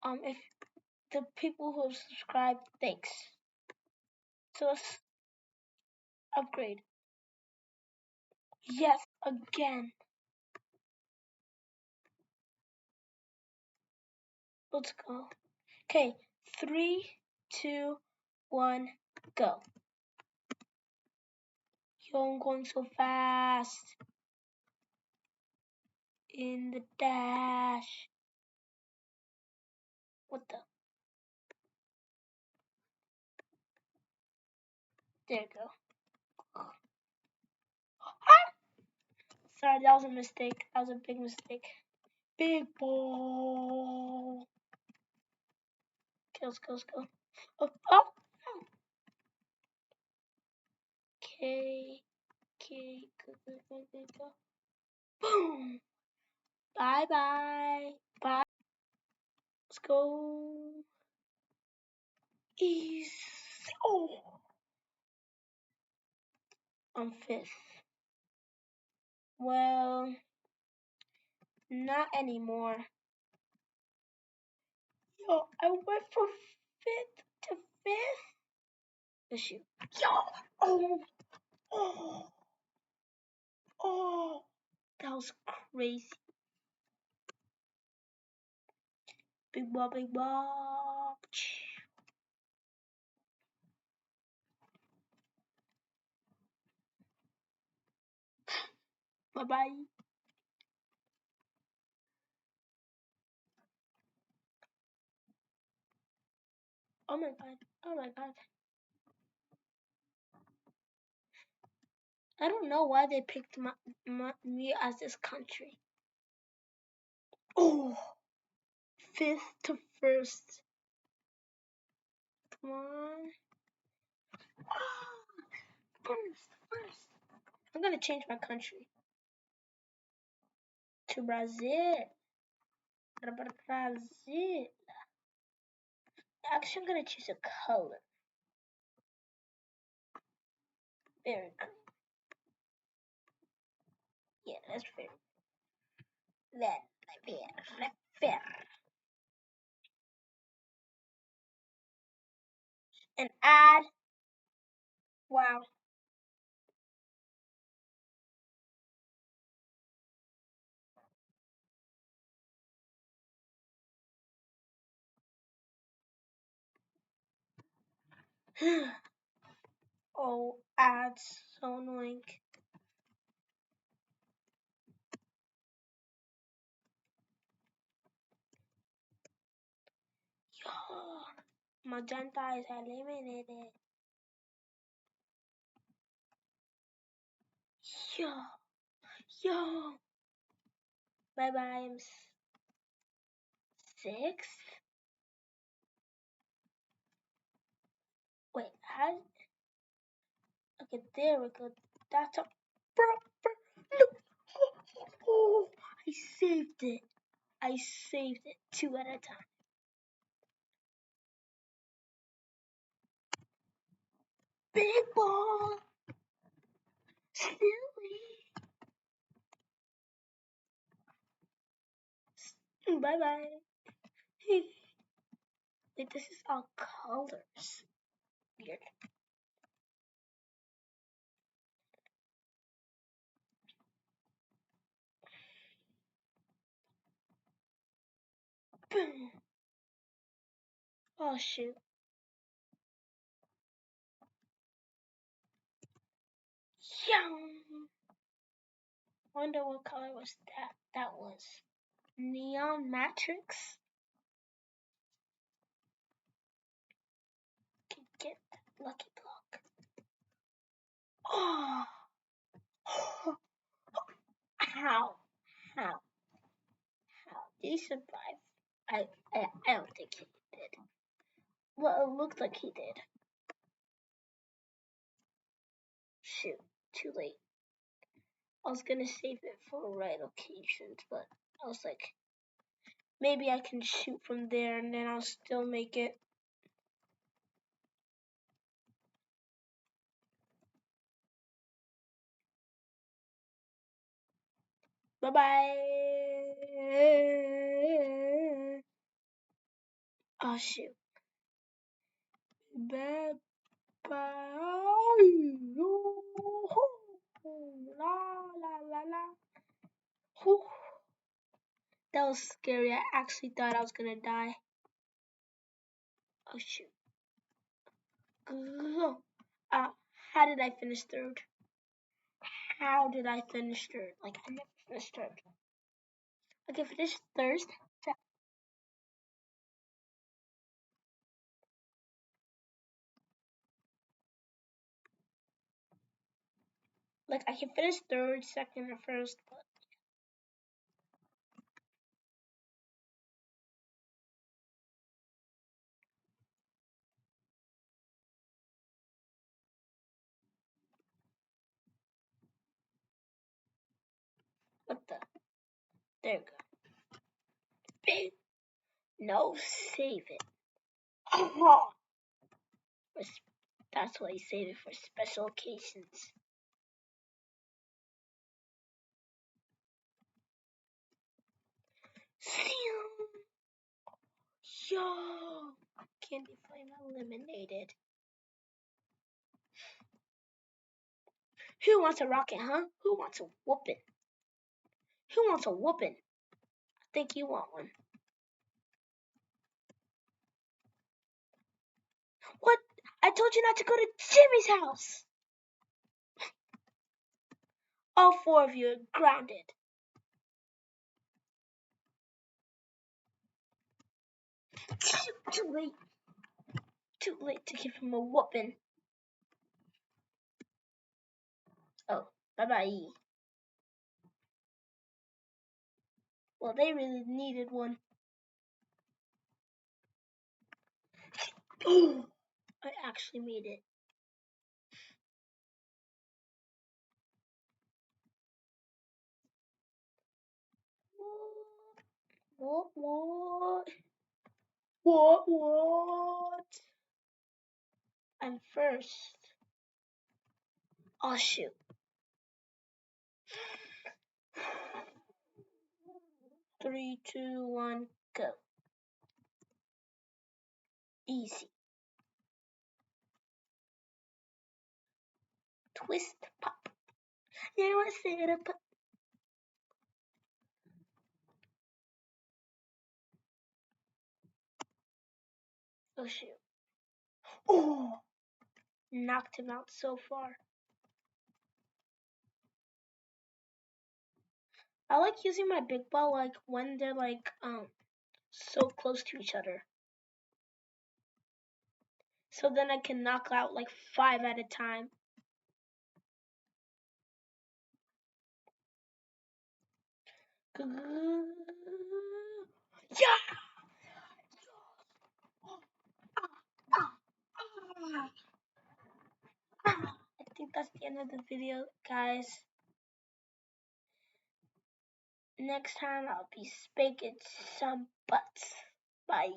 If the people who have subscribed, thanks. So let's upgrade. Yes, again. Let's go. Okay, 3, 2, 1, go. Yo, I'm going so fast. In the dash. What the? There you go. Sorry, that was a mistake. That was a big mistake. Big ball. Okay, let's go, let's go. Oh, oh. Okay. Okay, go. Boom. Bye bye. Bye. Let's go. Easy. Oh. I'm 5th. Well, not anymore. Yo, I went from 5th to 5th. Let's shoot. Yo. Oh. Oh. Oh. That was crazy. Big ball, big ball. Bye bye. Oh my god. Oh my god. I don't know why they picked me as this country. Oh. 5th to 1st. Come on. First. I'm gonna change my country to Brazil. Brazil. Actually, I'm gonna choose a color. Very cool. Yeah, that's fair. Fair. And add. Wow. Oh, ads. So annoying. Magenta is eliminated. Yo. Bye bye. I'm 6th. Wait, how? Okay, there we go. That's a proper. No. Oh, I saved it. I saved it 2 at a time. Big ball. Silly. Bye bye. Wait, this is all colors. Weird. Boom. Oh shoot. Yum. Wonder what color was that? That was neon matrix. Can get that lucky block. Oh. How? How? Did he survive? I don't think he did. Well, it looked like he did. Shoot, too late. I was gonna save it for the right occasions, but I was like, maybe I can shoot from there and then I'll still make it. Bye bye. Oh shoot. Bye bye. La la la la. Whew. That was scary. I actually thought I was gonna die. Oh shoot. How did I finish third? How did I finish third? Like I never finished third. Okay, finish third. Like I can finish third, second, or first, but what the? There you go. No, save it. Oh, that's why you save it for special occasions. Yo, candy flame eliminated. Who wants a rocket, huh? Who wants a whooping? Who wants a whooping? I think you want one. What? I told you not to go to Jimmy's house. All four of you are grounded. Too late. Too late to give him a whooping. Oh, bye-bye. Well, they really needed one. I actually made it. What? What? I'm first. Oh, shoot. Three, two, one, go. Easy. Twist, pop. Yeah, I said a pop. Oh, shoot. Oh, knocked him out so far. I like using my big ball like when they're like so close to each other. So then I can knock out like 5 at a time. Yeah! I think that's the end of the video, guys. Next time I'll be spanking some butts. Bye.